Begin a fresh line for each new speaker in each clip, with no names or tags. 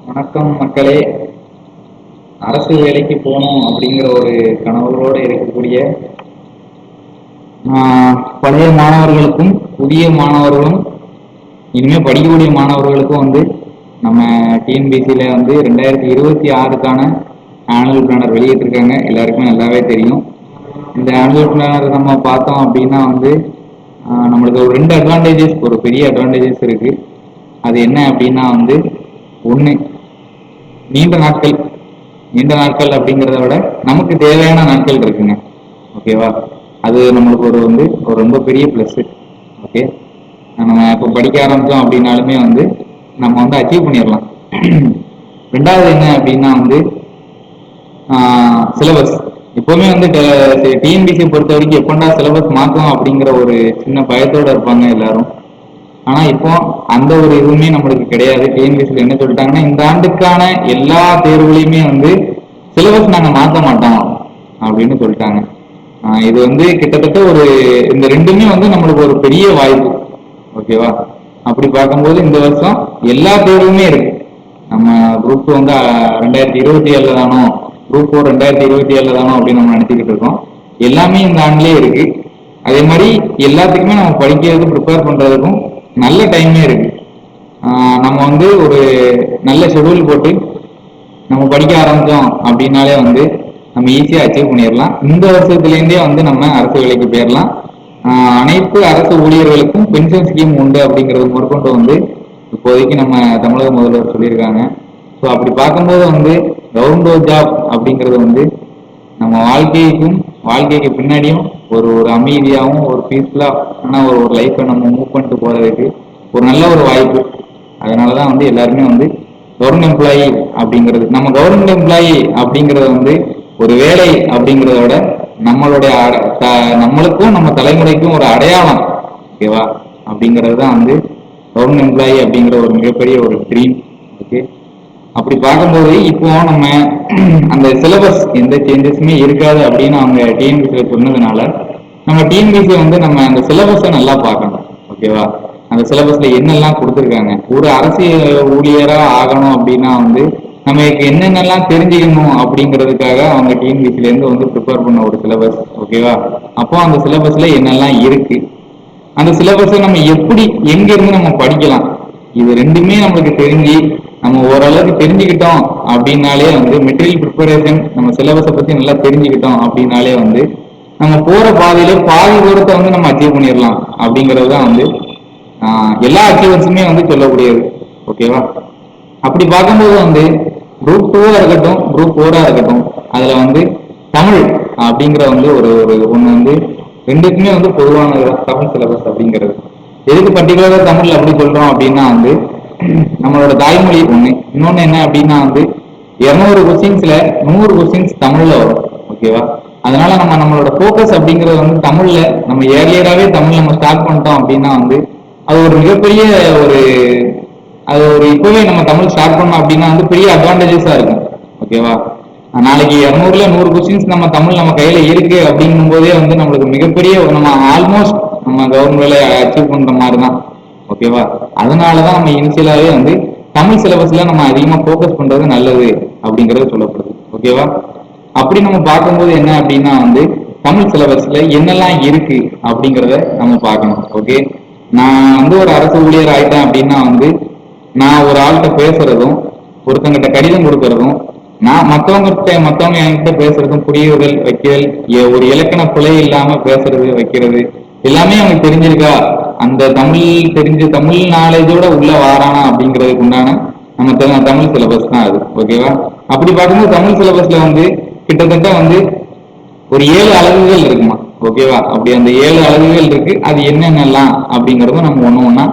வணக்கம் மக்களே. அரசு வேலைக்கு போகணும் அப்படிங்கிற ஒரு கனவுகளோடு இருக்கக்கூடிய பழைய மாணவர்களுக்கும் புதிய மாணவர்களும் இனிமே படிக்கக்கூடிய மாணவர்களுக்கும் நம்ம டிஎன்பிசியில 2026க்கான ஆனுவல் பிளானர் வெளியிட்டிருக்காங்க. எல்லாருக்குமே நல்லாவே தெரியும். இந்த ஆனுவல் பிளானர் நம்ம பார்த்தோம் அப்படின்னா நம்மளுக்கு ஒரு 2 அட்வான்டேஜஸ், ஒரு பெரிய அட்வான்டேஜஸ் இருக்கு. அது என்ன அப்படின்னா ஒன்று, நீண்ட நாட்கள் அப்படிங்கிறத விட நமக்கு தேவையான நாட்கள் இருக்குங்க. ஓகேவா? அது நம்மளுக்கு ஒரு ரொம்ப பெரிய ப்ளஸ். ஓகே, நம்ம இப்போ படிக்க ஆரம்பித்தோம் அப்படின்னாலுமே நம்ம அச்சீவ் பண்ணிடலாம். ரெண்டாவது என்ன அப்படின்னா சிலபஸ். எப்பவுமே டிஎன்பிசி பொறுத்த வரைக்கும் எப்பண்டா சிலபஸ் மாற்றலாம் அப்படிங்கிற ஒரு சின்ன பயத்தோடு இருப்பாங்க எல்லாரும். ஆனா இப்போ அந்த ஒரு இதுவுமே நம்மளுக்கு கிடையாது. டிஎன்பிசியில் என்ன சொல்லிட்டாங்கன்னா, இந்த ஆண்டுக்கான எல்லா தேர்வுகளையுமே சிலபஸ் நாங்க மாற்ற மாட்டோம் அப்படின்னு சொல்லிட்டாங்க. இது கிட்டத்தட்ட இந்த ரெண்டுமே நம்மளுக்கு ஒரு பெரிய வாய்ப்பு. ஓகேவா? அப்படி பார்க்கும்போது இந்த வருஷம் எல்லா தேர்வுமே இருக்கு. நம்ம குரூப் 2027 தானோ, குரூப் 4 2027 தானோ அப்படின்னு நம்ம நினைச்சுக்கிட்டு இருக்கோம். எல்லாமே இந்த ஆண்டுலேயே இருக்கு. அதே மாதிரி எல்லாத்துக்குமே நம்ம படிக்கிறது, ப்ரிப்பேர் பண்றதுக்கும் நல்ல டைமே இருக்கு. நம்ம ஒரு நல்ல ஷெடியூல் போட்டு நம்ம படிக்க ஆரம்பிச்சோம் அப்படின்னாலே நம்ம ஈஸியா அச்சீவ் பண்ணிடலாம். இந்த வருஷத்துலேருந்தே நம்ம அரசு வேலைக்கு போயிடலாம். அனைத்து அரசு ஊழியர்களுக்கும் பென்ஷன் ஸ்கீம் உண்டு அப்படிங்கிறது முதற்கொண்டு இப்போதைக்கு நம்ம தமிழக முதல்வர் சொல்லியிருக்காங்க. ஸோ அப்படி பார்க்கும்போது கவர்மெண்ட் ஜாப் அப்படிங்கிறது நம்ம வாழ்க்கைக்கு பின்னாடியும் ஒரு அமைதியாகவும் ஒரு பீஸ்ஃபுல்லான ஒரு லைஃப்பை நம்ம மூவ் பண்ணிட்டு போறதுக்கு ஒரு நல்ல ஒரு வாய்ப்பு. அதனாலதான் எல்லாருமே கவர்மெண்ட் எம்ப்ளாயி அப்படிங்கிறது, நம்ம கவர்மெண்ட் எம்ப்ளாயி அப்படிங்கிறது ஒரு வேலை அப்படிங்கிறத விட நம்மளுக்கும் நம்ம தலைமுறைக்கும் ஒரு அடையாளம். ஓகேவா? அப்படிங்கிறது தான் கவர்மெண்ட் எம்ப்ளாயி அப்படிங்கிற ஒரு மிகப்பெரிய ஒரு ட்ரீம். ஓகே, அப்படி பார்க்கும்போது இப்போ நம்ம அந்த சிலபஸ் எந்த சேஞ்சஸுமே இருக்காது அப்படின்னு அவங்க டிஎன்பிசியில் சொன்னதுனால நம்ம டிஎன்பிசி நம்ம அந்த சிலபஸை நல்லா பார்க்கணும். ஓகேவா? அந்த சிலபஸ்ல என்னெல்லாம் கொடுத்துருக்காங்க, ஒரு அரசியல் ஊழியரா ஆகணும் அப்படின்னா நமக்கு என்னென்னலாம் தெரிஞ்சுக்கணும் அப்படிங்கிறதுக்காக அவங்க டிஎன்பிசில இருந்து ப்ரிப்பேர் பண்ண ஒரு சிலபஸ். ஓகேவா? அப்போ அந்த சிலபஸ்ல என்னெல்லாம் இருக்கு, அந்த சிலபஸை நம்ம எப்படி எங்க இருந்து நம்ம படிக்கலாம், இது ரெண்டுமே நம்மளுக்கு தெரிஞ்சு நம்ம ஓரளவுக்கு தெரிஞ்சுக்கிட்டோம் அப்படின்னாலே மெட்டீரியல் ப்ரிப்பரேஷன், நம்ம சிலபஸை பத்தி நல்லா தெரிஞ்சுக்கிட்டோம் அப்படின்னாலே நம்ம போற பாதையில பாதி தூரத்தை நம்ம அச்சீவ் பண்ணிடலாம். அப்படிங்கிறது தான் எல்லா அச்சீவர்ஸுமே சொல்லக்கூடியது. ஓகேவா? அப்படி பார்க்கும்போது குரூப் 2 இருக்கட்டும், குரூப் 4 இருக்கட்டும், அதுல தமிழ் அப்படிங்கிற ஒரு ஒண்ணு ரெண்டுக்குமே பொதுவானது தமிழ் சிலபஸ் அப்படிங்கிறது. எதுக்கு பர்டிகுலரா தமிழ் அப்படி சொல்றோம் அப்படின்னா நம்மளோட தாய்மொழி ஒண்ணு. இன்னொன்னு என்ன அப்படின்னா 200 கொஸ்டின்ஸ்ல 100 கொஸ்டின்ஸ் தமிழ்ல வரும். ஓகேவா? அதனால நம்மளோட போக்கஸ் அப்படிங்கிறது தமிழ்ல, நம்ம ஏர்லியராகவே தமிழ் நம்ம ஸ்டார்ட் பண்ணிட்டோம் அப்படின்னா அது ஒரு மிகப்பெரிய இப்பவே நம்ம தமிழ் ஸ்டார்ட் பண்ணோம் அப்படின்னா பெரிய அட்வான்டேஜஸா இருக்கும். ஓகேவா? நாளைக்கு 200ல 100 கொஸ்டின்ஸ் நம்ம தமிழ் நம்ம கையில இருக்கு அப்படிங்கும் போதே நம்மளுக்கு மிகப்பெரிய நம்ம ஆல்மோஸ்ட் நம்ம கவர்மெண்ட்ல அச்சீவ் பண்ற மாதிரி தான். ஓகேவா? அதனாலதான் நம்ம இனிஷியலாவே தமிழ் சிலபஸ்ல நம்ம அதிகமா போக்கஸ் பண்றது நல்லது அப்படிங்கறது சொல்லப்படுது. ஓகேவா? அப்படி நம்ம பார்க்கும்போது என்ன அப்படின்னா தமிழ் சிலபஸ்ல என்னெல்லாம் இருக்கு அப்படிங்கிறத நம்ம பார்க்கணும். ஓகே, நான் ஒரு அரசு ஊழியர் ஆயிட்டேன் அப்படின்னா நான் ஒரு ஆள்கிட்ட பேசுறதும், ஒருத்தங்கிட்ட கடிதம் கொடுக்கறதும், நான் மத்தவங்க என்கிட்ட பேசுறதும், புரியுதல் வைக்கிறல், ஒரு இலக்கண பிழை இல்லாம பேசுறது வைக்கிறது எல்லாமே அவனுக்கு தெரிஞ்சிருக்கா, அந்த தமிழ் நாலேஜோட உள்ள வாரானா அப்படிங்கிறதுக்கு உண்டான நம்ம தமிழ் சிலபஸ் தான் அது. ஓகேவா? அப்படி பார்க்கும்போது தமிழ் சிலபஸ்ல கிட்டத்தட்ட ஒரு 7 அலகுகள் இருக்குமா. ஓகேவா? அப்படி அந்த 7 அலகுகள் இருக்கு. அது என்னென்னலாம் அப்படிங்கறதும் நம்ம ஒண்ணா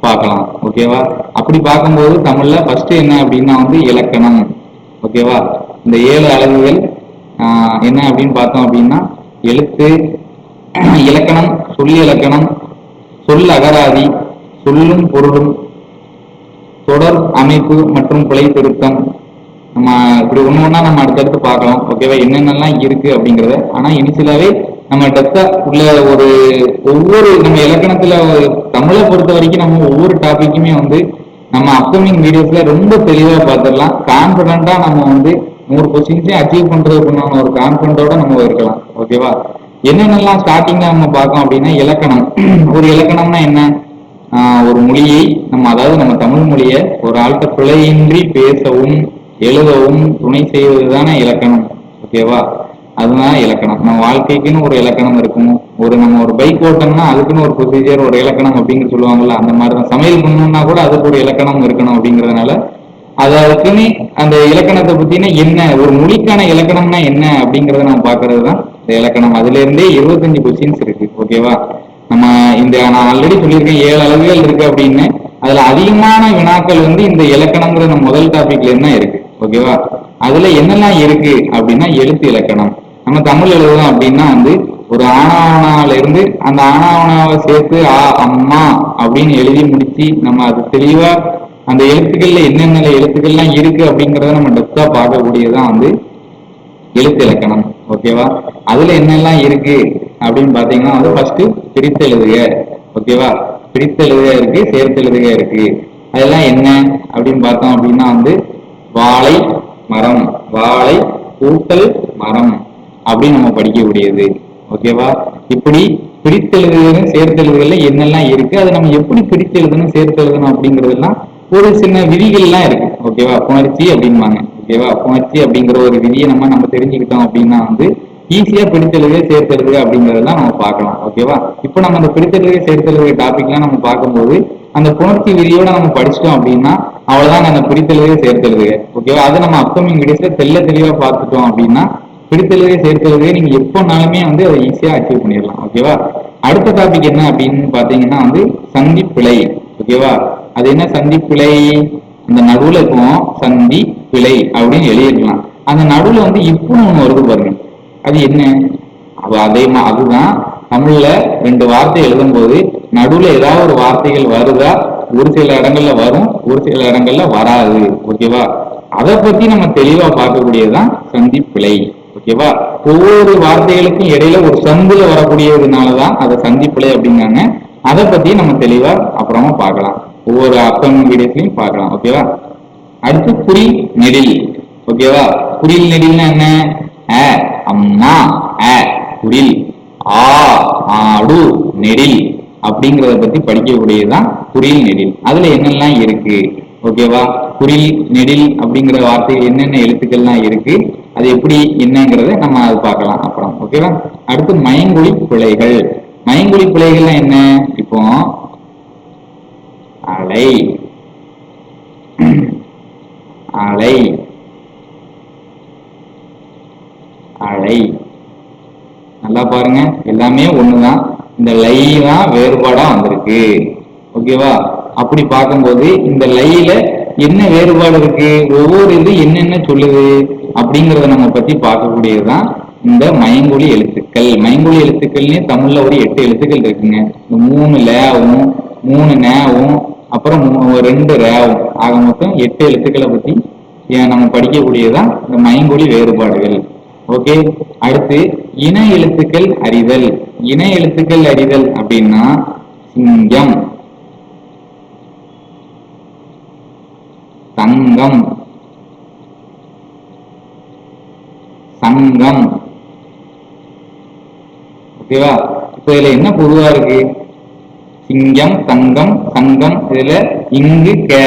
பார்க்கலாம். ஓகேவா? அப்படி பார்க்கும்போது தமிழ்ல ஃபர்ஸ்ட் என்ன அப்படின்னா இலக்கணம். ஓகேவா? இந்த 7 அலகுகள் என்ன அப்படின்னு பார்த்தோம் அப்படின்னா எழுத்து இலக்கணம், சொல்லி இலக்கணம், சொல் அகராதி, சொல்லும் பொருளும், தொடர் அமைப்பு மற்றும் பிழை திருத்தம். நம்ம இப்படி ஒண்ணா நம்ம அடுத்தடுத்து பார்க்கலாம். ஓகேவா? என்னென்னலாம் இருக்கு அப்படிங்கறத. ஆனா இனிஷியலாவே நம்ம டெப்தா உள்ள ஒவ்வொரு நம்ம இலக்கணத்துல தமிழை பொறுத்த வரைக்கும் நம்ம ஒவ்வொரு டாபிக்குமே நம்ம அப்கமிங் வீடியோஸ்ல ரொம்ப தெளிவா பார்த்துடலாம். கான்பிடண்டா நம்ம வந்து 100 கொஸ்டின்ஸையும் அச்சீவ் பண்றதுக்குண்டான ஒரு கான்பிடண்டோட நம்ம இருக்கலாம். ஓகேவா? என்னென்னலாம் ஸ்டார்டிங்ல நம்ம பார்க்கோம் அப்படின்னா இலக்கணம். ஒரு இலக்கணம்னா என்ன? ஒரு மொழியை நம்ம, அதாவது நம்ம தமிழ் மொழியை ஒரு ஆள்கிட்ட பிழையின்றி பேசவும் எழுதவும் துணை செய்வது தானே இலக்கணம். ஓகேவா? அதுதான் இலக்கணம். நம்ம வாழ்க்கைக்குன்னு ஒரு இலக்கணம் இருக்கும். நம்ம ஒரு பைக் ஓட்டணும்னா அதுக்குன்னு ஒரு ப்ரொசீஜர், ஒரு இலக்கணம் அப்படிங்கிற சொல்லுவாங்கல்ல, அந்த மாதிரிதான் சமையல் பண்ணணும்னா கூட அதுக்கு ஒரு இலக்கணம் இருக்கணும். அப்படிங்கிறதுனால அதுக்குன்னு அந்த இலக்கணத்தை பத்தின என்ன, ஒரு மொழிக்கான இலக்கணம்னா என்ன அப்படிங்கறத நம்ம பாக்குறது தான் இந்த இலக்கணம். அதுல இருந்தே 25 கொஸ்டின்ஸ் இருக்கு. ஓகேவா? நம்ம நான் ஆல்ரெடி சொல்லியிருக்கேன் 7 அலகுகள் இருக்கு அப்படின்னு. அதுல அதிகமான வினாக்கள் வந்து இந்த இலக்கணம்ங்கிற நம்ம முதல் டாபிக்ல இருந்தா இருக்கு. ஓகேவா? அதுல என்னெல்லாம் இருக்கு அப்படின்னா எழுத்து இலக்கணம். நம்ம தமிழ் எழுதுறோம் அப்படின்னா வந்து ஒரு ஆனாவனால இருந்து அந்த ஆனாவனாவை சேர்த்து அம்மா அப்படின்னு எழுதி முடிச்சு நம்ம அது தெளிவா அந்த எழுத்துக்கள்ல என்னென்ன எழுத்துக்கள்லாம் இருக்கு அப்படிங்கறத நம்ம டெப்தா பார்க்கக்கூடியதான் வந்து எழுத்து இலக்கணம். ஓகேவா? அதுல என்னெல்லாம் இருக்கு அப்படின்னு பாத்தீங்கன்னா வந்து ஃபர்ஸ்ட் பிரித்தெழுதுக. ஓகேவா? பிரித்தெழுதுக இருக்கு, சேர்த்தெழுதுக இருக்கு. அதெல்லாம் என்ன அப்படின்னு பார்த்தோம் அப்படின்னா வந்து வாழை மரம், வாழை கூட்டல் மரம் அப்படின்னு நம்ம படிக்கக்கூடியது. ஓகேவா? இப்படி பிரித்தெழுதுகளும் சேர்த்தெழுதுகள்ல என்னெல்லாம் இருக்கு, அதை நம்ம எப்படி பிரித்தெழுதணும் சேர்த்தெழுதணும் அப்படிங்கறதெல்லாம் ஒரு சின்ன விதிகள்லாம் இருக்கு. ஓகேவா? புணர்ச்சி அப்படின்பாங்க. ஓகேவா? புணர்ச்சி அப்படிங்கிற ஒரு விதியை நம்ம தெரிஞ்சுக்கிட்டோம் அப்படின்னா வந்து ஈஸியா பிரித்தெழுதுக சேர்த்தெழுதுக அப்படிங்கறதெல்லாம் நம்ம பார்க்கலாம். ஓகேவா? இப்போ நம்ம அந்த பிரித்தெழுதுக சேர்த்தெழுதுக டாபிக்லாம் நம்ம பார்க்கும்போது அந்த புணர்ச்சி விதியோட நம்ம படிச்சிட்டோம் அப்படின்னா அவ்வளவுதான் அந்த பிரித்தெழுதுக சேர்த்தெழுதுக. ஓகேவா? அதை நம்ம அப்கமிங் வீடியோஸ்ல தெளிவா பார்த்துட்டோம் அப்படின்னா பிரித்தெழுதுக சேர்த்தெழுதுக நீங்க எப்போனாலுமே வந்து அதை ஈஸியா அச்சீவ் பண்ணிடலாம். ஓகேவா? அடுத்த டாபிக் என்ன அப்படின்னு பாத்தீங்கன்னா வந்து சந்திப்பிழை. ஓகேவா? அது என்ன சந்திப்பிழை? அந்த நடுவுல இருக்கும் சந்தி பிழை அப்படின்னு எழுதிடலாம். அந்த நடுவுல வந்து இப்பன்னு ஒண்ணு வருது பாருங்க, அது என்ன? அதுதான் தமிழ்ல 2 வார்த்தை எழுதும் போது நடுவுல ஏதாவது ஒரு வார்த்தைகள் வருதா, ஒரு சில இடங்கள்ல வரும், ஒரு சில இடங்கள்ல வராது. ஓகேவா? அதை பத்தி நம்ம தெளிவா பார்க்கக்கூடியதுதான் சந்திப்பிழை. ஓகேவா? ஒவ்வொரு வார்த்தைகளுக்கும் இடையில ஒரு சந்துல வரக்கூடியதுனாலதான் அதை சந்திப்பிழை அப்படிங்காங்க. அதை பத்தி நம்ம தெளிவா அப்புறமா பார்க்கலாம், ஒவ்வொரு அப்கமிங் வீடியோஸ்லயும் பார்க்கலாம். ஓகேவா? அடுத்து குறில் நெடில். ஓகேவா? குறில் நெடில்னா என்ன? அம்மா குறில், ஆடு நெடில் அப்படிங்கறத பத்தி படிக்கக்கூடியதுதான் குறில் நெடில். அதுல என்னெல்லாம் இருக்கு? ஓகேவா? குறில் நெடில் அப்படிங்கிற வார்த்தைகள் என்னென்ன எழுத்துக்கள்லாம் இருக்கு, அது எப்படி என்னங்கிறத நம்ம அது பார்க்கலாம் அப்புறம். ஓகேவா? அடுத்து மயங்கொலி பிழைகள். மயங்கொலி பிழைகள்லாம் என்ன? இப்போ அலை, அலை, அலை, நல்லா பாருங்க, எல்லாமே ஒண்ணுதான். இந்த லை தான் வேறுபாடா வந்திருக்கு. ஓகேவா? அப்படி பார்க்கும்போது இந்த லைல என்ன வேறுபாடு இருக்கு, ஒவ்வொரு இது என்னென்ன சொல்லுது அப்படிங்கறத நம்ம பத்தி பார்க்கக்கூடியதுதான் இந்த மயங்கொலி எழுத்துக்கள். மயங்கொலி எழுத்துக்கள்னே தமிழ்ல ஒரு 8 எழுத்துக்கள் இருக்குங்க. 3 லேவும் 3 நேவும் அப்புறம் 2 ரேவும் ஆக மொத்தம் 8 எழுத்துக்களை பத்தி நம்ம படிக்கக்கூடியதான் இந்த மயங்கொலி வேறுபாடுகள். ஓகே. அடுத்து இன எழுத்துக்கள் அறிதல். இன எழுத்துக்கள் அறிதல் அப்படின்னா சிங்கம், தங்கம், சங்கம். ஓகேவா? இப்ப இதுல என்ன பொதுவா இருக்கு? சிங்கம், தங்கம், சங்கம். இதுல இங்கு கே,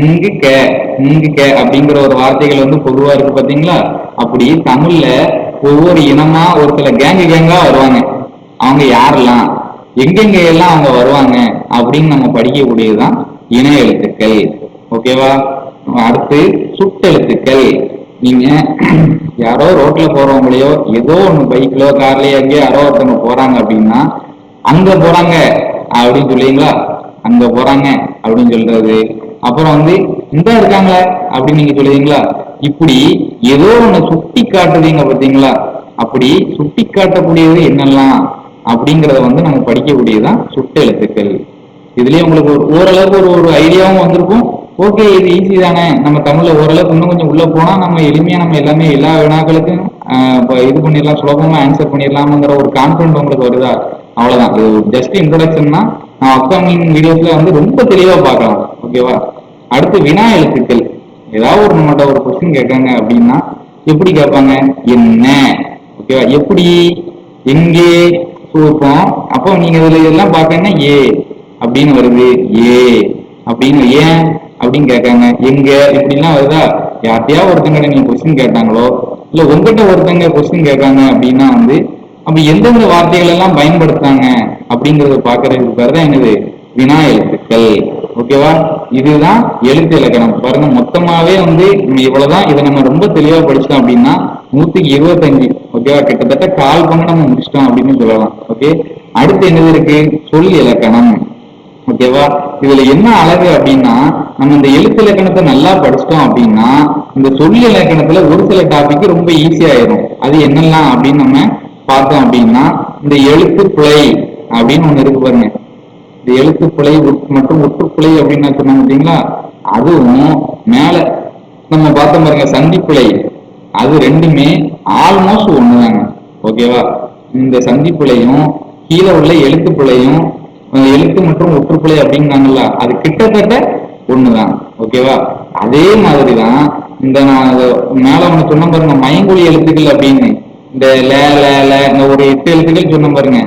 இங்கு கே, இங்கு கே அப்படிங்கிற ஒரு வார்த்தைகள் வந்து பொதுவா இருக்கு பாத்தீங்களா? அப்படி தமிழ்ல ஒவ்வொரு இனமா ஒரு சில கேங்கா வருவாங்க. அவங்க யாரெல்லாம் எங்கெங்க எல்லாம் அவங்க வருவாங்க அப்படின்னு நம்ம படிக்கக்கூடியதுதான் இன எழுத்துக்கள். ஓகேவா? அடுத்து சுட்டெழுத்துக்கள். நீங்க யாரோ ரோட்ல போறவங்களையோ ஏதோ ஒண்ணு பைக்லயோ கார்லயோ எங்கேயோ யாரோ ஒருத்தவங்க போறாங்க அப்படின்னா அங்க போறாங்க அப்படின்னு சொல்லுவீங்களா? அங்க போறாங்க அப்படின்னு சொல்றது. அப்புறம் வந்து இந்த இருக்காங்களா அப்படின்னு நீங்க சொல்லுவீங்களா? இப்படி ஏதோ ஒண்ணு சுட்டி காட்டுறீங்க பாத்தீங்களா? அப்படி சுட்டி காட்டக்கூடியது என்னெல்லாம் அப்படிங்கறத வந்து நம்ம படிக்கக்கூடியதுதான் சுட்டெழுத்துக்கள். இதுலயே உங்களுக்கு ஓரளவுக்கு ஒரு ஐடியாவும் வந்திருக்கும். ஓகே, இது ஈஸி தானே, நம்ம தமிழ்ல ஓரளவுக்கு இன்னும் கொஞ்சம் உள்ள போனா நம்ம எளிமையா நம்ம எல்லாமே எல்லா வினாக்களுக்கும் இது பண்ணிடலாம், சுலபமா ஆன்சர் பண்ணிடலாம்ங்கிற ஒரு கான்பிடன்ட் உங்களுக்கு வருதா? அவ்வளவுதான். இது ஜஸ்ட் இன்ட்ரோடக்ஷன் தான். நான் அப்கமிங் வீடியோஸ்ல வந்து ரொம்ப தெளிவா பார்க்கலாம். ஓகேவா? அடுத்து வினா எழுத்துக்கள். ஏதாவது ஒரு நம்மகிட்ட ஒரு கொஸ்டின் கேட்காங்க அப்படின்னா எப்படி கேட்பாங்க? என்ன, ஓகேவா, எப்படி, எங்கே சூப்பம். அப்போ நீங்க இதுல இதெல்லாம் பாத்தீங்கன்னா ஏ அப்படின்னு வருது, ஏ அப்படின்னு, ஏன் அப்படின்னு கேட்காங்க, எங்க இப்படிலாம் வருதா? யார்ட்டையா ஒருத்தங்க நீங்க கொஸ்டின் கேட்டாங்களோ இல்ல உங்ககிட்ட ஒருத்தங்க கொஸ்டின் கேட்காங்க அப்படின்னா அப்ப எந்தெந்த வார்த்தைகள் எல்லாம் பயன்படுத்தாங்க அப்படிங்கறத பாக்குறதுக்கு பேர் தான் என்னது? வினா எழுத்துக்கள். ஓகேவா? இதுதான் எழுத்து இலக்கணம். பாருங்க, மொத்தமாவே இவ்வளவுதான். இதை நம்ம ரொம்ப தெளிவா படிச்சிட்டோம் அப்படின்னா 125. ஓகேவா? கிட்டத்தட்ட கால் பங்கு நம்ம முடிச்சிட்டோம் அப்படின்னு சொல்லலாம். ஓகே, அடுத்து என்னது இருக்கு? சொல் இலக்கணம். ஓகேவா? இதுல என்ன அழகு அப்படின்னா, நம்ம இந்த எழுத்து இலக்கணத்தை நல்லா படிச்சிட்டோம் அப்படின்னா இந்த சொல் இலக்கணத்துல ஒரு சில டாபிக் ரொம்ப ஈஸியா ஆயிரும். அது என்னெல்லாம் அப்படின்னு நம்ம பார்த்தோம் அப்படின்னா, இந்த எழுத்து பிழை அப்படின்னு ஒண்ணு இருக்கு பாருங்க. இந்த எழுத்து பிழை மற்றும் ஒற்றுப்பிழை அப்படின்னு சொன்னாங்க பார்த்தீங்களா? அதுவும் மேல நம்ம பார்த்தோம் பாருங்க, சந்திப்பிழை. அது ரெண்டுமே ஆல்மோஸ்ட் ஒண்ணுதாங்க. ஓகேவா? இந்த சந்திப்பிழையும் கீழே உள்ள எழுத்து பிழையும், எழுத்து மற்றும் ஒற்றுப்பிழை அப்படிங்கிறாங்கல்ல, அது கிட்டத்தட்ட ஒண்ணுதான். ஓகேவா? அதே மாதிரிதான் இந்த நான் மேல ஒண்ணு சொன்ன பாருங்க, மயங்கொலி எழுத்துக்கள் அப்படின்னு, இந்த இந்த ஒரு 8 எழுத்துக்கள் சொன்ன பாருங்க,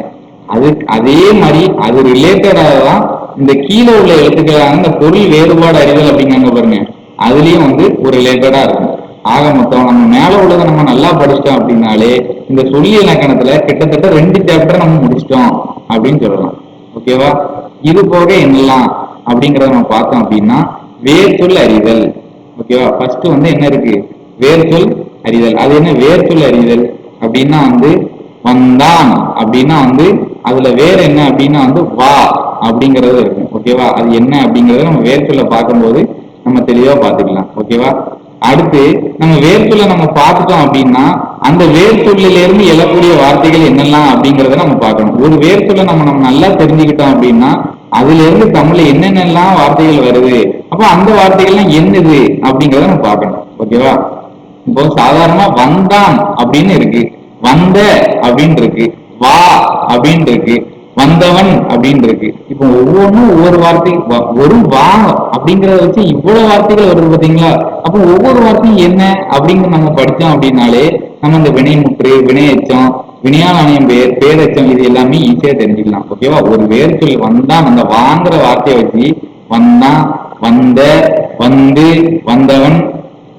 அது அதே மாதிரி அது ரிலேட்டடாக தான் இந்த கீழே உள்ள எழுத்துக்களான இந்த பொருள் வேறுபாடு அறிதல் அப்படிங்காங்க பாருங்க, அதுலயும் ஒரு ரிலேட்டடா இருக்கும். ஆக மொத்தம் நம்ம மேல உள்ளதை நம்ம நல்லா படிச்சிட்டோம் அப்படின்னாலே இந்த சொல்லி இலக்கணத்துல கிட்டத்தட்ட 2 சாப்டர் நம்ம முடிச்சிட்டோம் அப்படின்னு சொல்லலாம். ஓகேவா? இது போக என்னெல்லாம் அப்படிங்கறத நம்ம பார்த்தோம் அப்படின்னா, வேர்ச்சொல் அறிதல். ஓகேவா? ஃபர்ஸ்ட் என்ன இருக்கு? வேர்ச்சொல் அறிதல். அது என்ன வேர்ச்சொல் அறிதல் அப்படின்னா வந்தான் அப்படின்னா அதுல வேற என்ன அப்படின்னா வா அப்படிங்கறது இருக்கும். ஓகேவா? அது என்ன அப்படிங்கறத நம்ம வேர்ச்சொல்ல பார்க்கும்போது நம்ம தெளிவா பார்த்துக்கலாம். ஓகேவா? அடுத்து நம்ம வேர்ச்சொல்ல நம்ம பார்த்துட்டோம் அப்படின்னா அந்த வேர்ச்சொல்லில இருந்து எழக்கூடிய வார்த்தைகள் என்னெல்லாம் அப்படிங்கறத நம்ம பார்க்கணும். ஒரு வேர்ச்சொல்ல நம்ம நல்லா தெரிஞ்சுக்கிட்டோம் அப்படின்னா அதுல இருந்து தமிழ்ல என்னென்னலாம் வார்த்தைகள் வருது, அப்ப அந்த வார்த்தைகள்லாம் என்னது அப்படிங்கறத நம்ம பார்க்கணும். ஓகேவா? இப்போ சாதாரணமா வந்தான் அப்படின்னு இருக்கு, வந்த அப்படின்னு இருக்கு, வா அப்படின்னு இருக்கு, வந்தவன் அப்படின்னு இருக்கு. இப்போ ஒவ்வொன்றும் ஒவ்வொரு வார்த்தை, ஒரு வா அப்படிங்கறத வச்சு இவ்வளவு வார்த்தைகள் வருது பாத்தீங்களா? அப்போ ஒவ்வொரு வார்த்தையும் என்ன அப்படிங்கிற நம்ம படிச்சோம் அப்படின்னாலே நம்ம இந்த வினைமுற்று, வினையச்சம், வினையால் அணையும் பேர், பேரச்சம், இது எல்லாமே ஈஸியா தெரிஞ்சுக்கலாம். ஓகேவா? ஒரு வேர் சொல்லி வந்தான், அந்த வாங்குற வார்த்தையை வச்சு வந்தான், வந்த, வந்து, வந்தவன்,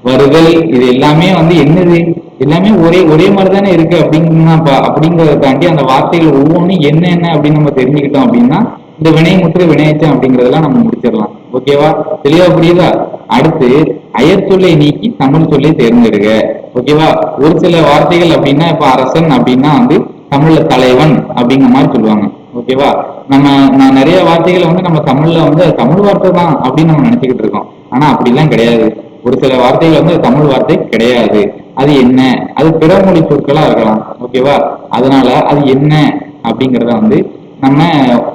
வருதல், இது எல்லாமே என்னது? எல்லாமே ஒரே மாதிரி தானே இருக்கு அப்படிங்கறத தாண்டி அந்த வார்த்தைகள் ஒவ்வொன்றும் என்ன அப்படின்னு நம்ம தெரிஞ்சுக்கிட்டோம் அப்படின்னா இந்த வினைமுற்று, வினையச்சம் அப்படிங்கறதெல்லாம் நம்ம முடிச்சிடலாம். ஓகேவா? தெளிவா புரியுதா? அடுத்து அயற்சொல்லை நீக்கி தமிழ் சொல்லை தேர்ந்தெடுக்க. ஓகேவா? ஒரு சில வார்த்தைகள் அப்படின்னா இப்ப அரசன் அப்படின்னா தமிழ்ல தலைவன் அப்படிங்கிற மாதிரி சொல்லுவாங்க. ஓகேவா? நான் நிறைய வார்த்தைகளை நம்ம தமிழ்ல தமிழ் வார்த்தை தான் அப்படின்னு நம்ம நினைச்சுக்கிட்டு இருக்கோம். ஆனா அப்படிலாம் கிடையாது. ஒரு சில வார்த்தைகள் தமிழ் வார்த்தை கிடையாது. அது என்ன? அது பிறமொழி சொற்களா இருக்கலாம். ஓகேவா? அதனால அது என்ன அப்படிங்கறத நம்ம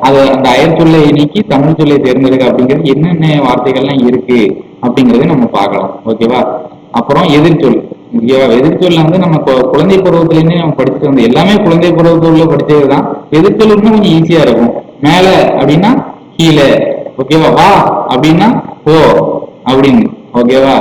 அந்த அயற்சொல்லை நீக்கி தமிழ் சொல்லை தேர்ந்தெடுக்க அப்படிங்கிறது என்னென்ன வார்த்தைகள்லாம் இருக்கு அப்படிங்கறத நம்ம பார்க்கலாம். ஓகேவா? அப்புறம் எதிர்ச்சொல். ஓகேவா? எதிர்ச்சொல்ல நம்ம குழந்தை பருவத்திலேருந்து நம்ம படிச்சுட்டு எல்லாமே குழந்தை பருவத்துல படிச்சதுதான். எதிர்ச்சொல் கொஞ்சம் ஈஸியா இருக்கும். மேல அப்படின்னா கீழே. ஓகேவா? வா அப்படின்னா போ அப்படின்னு. ஓகேவா?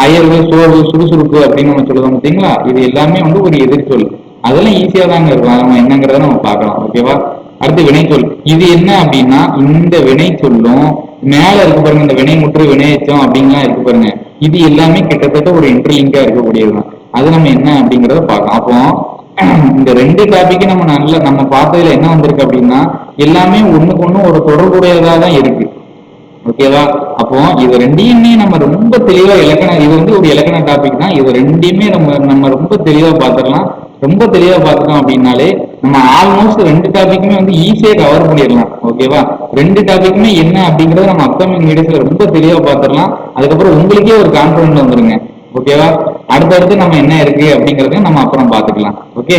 அயர்வு, சோர்வு, சுறுசுறுப்பு அப்படின்னு நம்ம சொல்லுவோம் பார்த்தீங்களா? இது எல்லாமே ஒரு எதிர்ச்சொல். அதெல்லாம் ஈஸியா தாங்க இருக்கும். நம்ம என்னங்கிறத நம்ம பார்க்கலாம். ஓகேவா? அடுத்து வினைச்சொல். இது என்ன அப்படின்னா இந்த வினை சொல்லும் மேல இருக்கு பாருங்க, இந்த வினைமுற்று, வினையச்சம் அப்படின்லாம் இருக்கு பாருங்க, இது எல்லாமே கிட்டத்தட்ட ஒரு இன்டர்லிங்கா இருக்கக்கூடியதுதான். அது நம்ம என்ன அப்படிங்கறத பார்க்கலாம். அப்போ இந்த 2 டாபிக் நம்ம பார்த்ததுல என்ன வந்திருக்கு அப்படின்னா எல்லாமே ஒண்ணுக்கு ஒண்ணு ஒரு தொடர்புடையதா தான் இருக்கு. ஓகேவா? அப்போ இது ரெண்டையுமே நம்ம ரொம்ப தெளிவா இலக்கணம், இது ஒரு இலக்கண டாபிக் தான். இது ரெண்டையுமே நம்ம ரொம்ப தெளிவா பார்த்துடலாம். ரொம்ப தெளிவா பார்த்துட்டோம் அப்படின்னாலே நம்ம ஆல்மோஸ்ட் 2 டாபிக்குமே ஈஸியா கவர் பண்ணிடலாம். ஓகேவா? 2 டாபிக்குமே என்ன அப்படிங்கறத நம்ம அப்கமிங் வீடியோஸ்ல ரொம்ப தெளிவா பார்த்துடலாம். அதுக்கப்புறம் உங்களுக்கே ஒரு கான்ஃபிடன்ஸ் வந்துருங்க. ஓகேவா? அடுத்தடுத்து நம்ம என்ன இருக்கு அப்படிங்கறத நம்ம அப்புறம் பார்த்துக்கலாம். ஓகே.